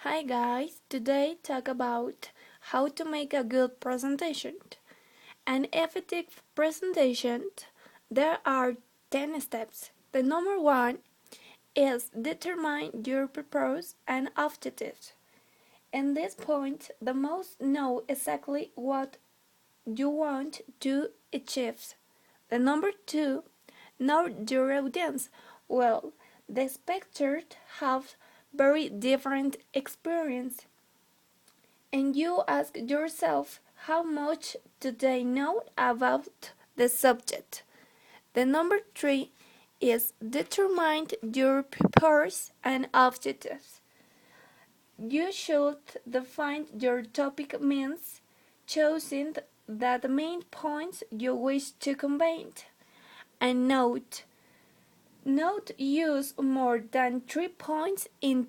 Hi guys, today talk about how to make a good presentation. An effective presentation, there are 10 steps. The number one is determine your purpose and objectives. In this point, the most know exactly what you want to achieve. The number two, know your audience. Well, the spectators have very different experience, and you ask yourself how much do they know about the subject. The number three is determine your purpose and objectives. You should define your topic means, choosing the main points you wish to convey. And note use more than 3 points in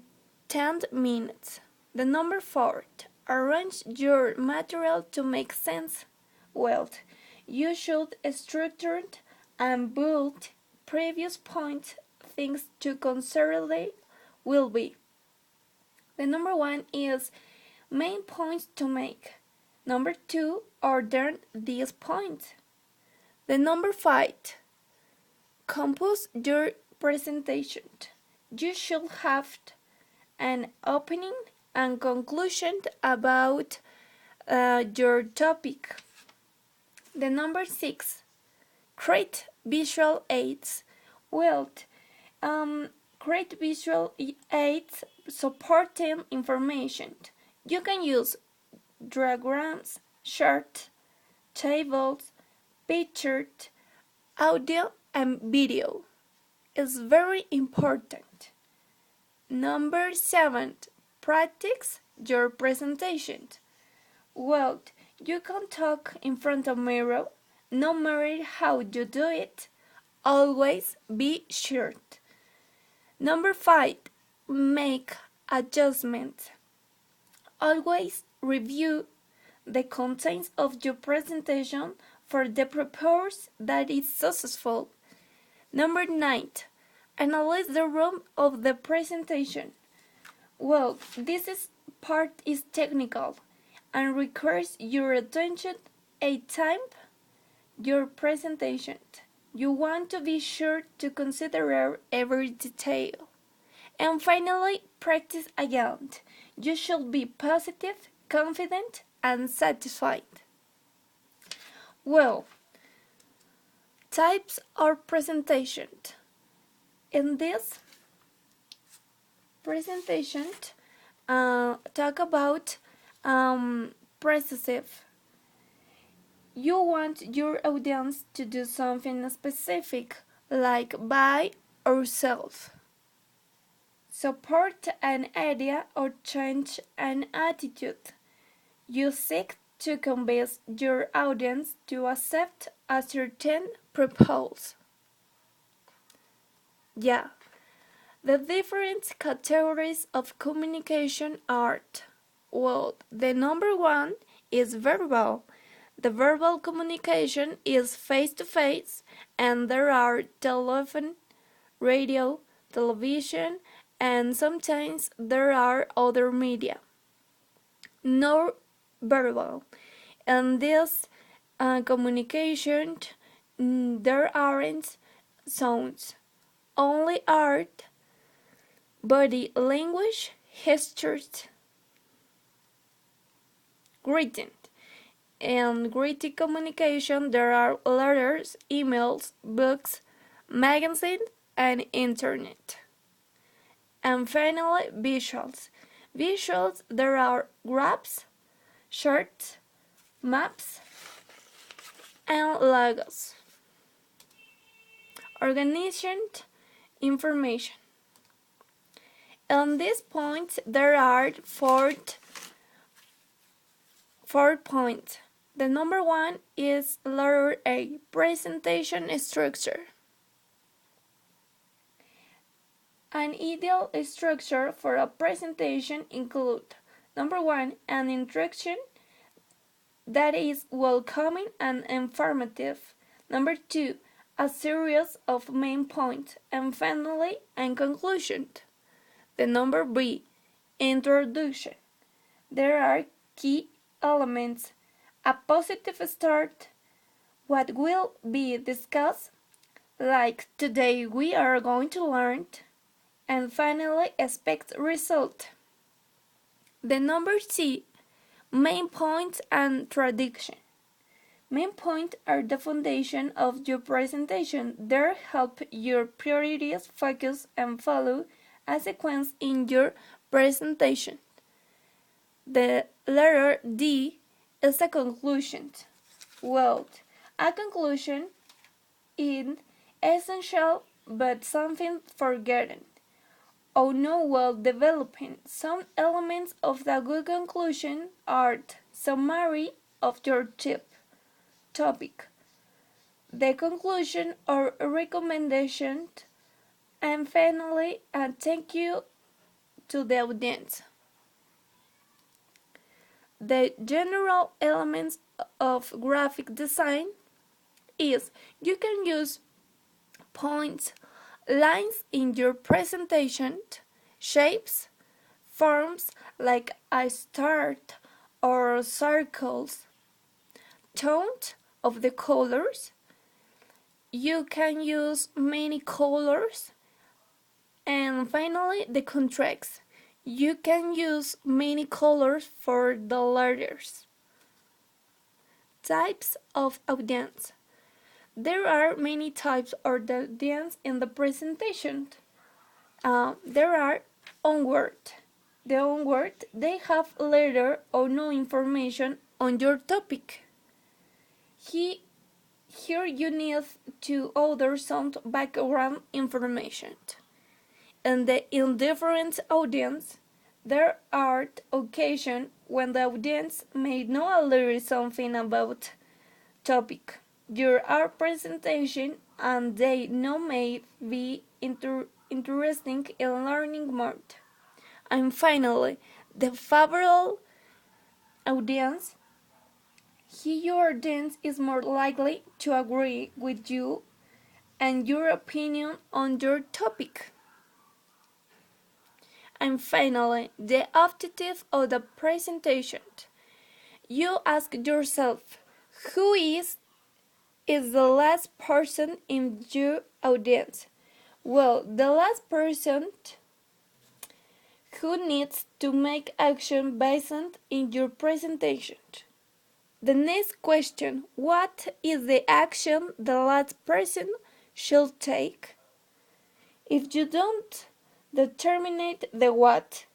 10 minutes. The number 4. Arrange your material to make sense. Well, you should structure and build previous points. Things to consider will be. The number 1 is main points to make. Number 2, order these points. The number 5, compose your presentation. You should have an opening and conclusion about your topic. The number 6, create visual aids. Well, create visual aids supporting information. You can use diagrams, charts, tables, pictures, audio, and video. It's very important. Number 7, practice your presentation. Well, you can talk in front of a mirror, no matter how you do it. Always be sure. Number 5, make adjustments. Always review the contents of your presentation for the purpose that is successful. Number 9, analyze the room of the presentation. Well, part is technical and requires your attention each time your presentation. You want to be sure to consider every detail. And finally, practice again. You should be positive, confident, and satisfied. Well, types of presentation. In this presentation, talk about persuasive. You want your audience to do something specific, like buy or sell, support an idea, or change an attitude. You seek to convince your audience to accept a certain proposal. Yeah, the different categories of communication are, well, the number 1 is verbal. The verbal communication is face-to-face, and there are telephone, radio, television, and sometimes there are other media. No verbal. In this communication, there aren't sounds, only art, body language, gestures, greeting. In greeting communication, there are letters, emails, books, magazines, and internet. And finally, visuals. Visuals, there are graphs, charts, maps, and logos. Organization information. On this point, there are four points. The number 1 is letter A, presentation structure. An ideal structure for a presentation includes: number 1, an introduction that is welcoming and informative. Number 2, a series of main points, and finally, a conclusion. The number B Introduction. There are key elements: a positive start, what will be discussed, like today we are going to learn, and finally expect result. The number C, main points and tradition. Main points are the foundation of your presentation. They help your priorities focus and follow a sequence in your presentation. The letter D is a conclusion. Well, a conclusion is essential but something forgotten or not well developing. Some elements of the good conclusion are summary of your topic, the conclusion or recommendation, and finally a thank you to the audience. The general elements of graphic design is you can use points, lines in your presentation, shapes, forms like a star or circles, tone of the colors. You can use many colors. And finally, the contrast. You can use many colors for the letters. Types of audience. There are many types of audience in the presentation. There are onward. The onward, they have little or no information on your topic. Here you need to order some background information. In the indifferent audience, there are occasions when the audience may know a little something about topic your art presentation and they know may be interesting in learning more. And finally, the favorable audience. Here your audience is more likely to agree with you and your opinion on your topic. And finally, the objective of the presentation. You ask yourself, who is the last person in your audience? Well, the last person who needs to make action based in your presentation. The next question, what is the action the last person should take? If you don't determine the what,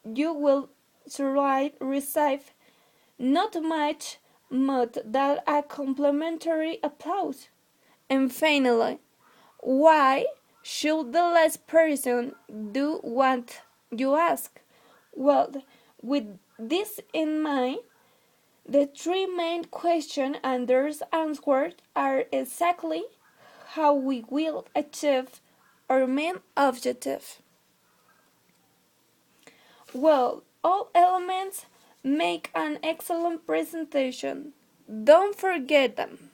you will receive not much more than a complimentary applause. And finally, why should the last person do what you ask? Well, with this in mind, the three main questions and their answers are exactly how we will achieve our main objective. Well, all elements make an excellent presentation. Don't forget them.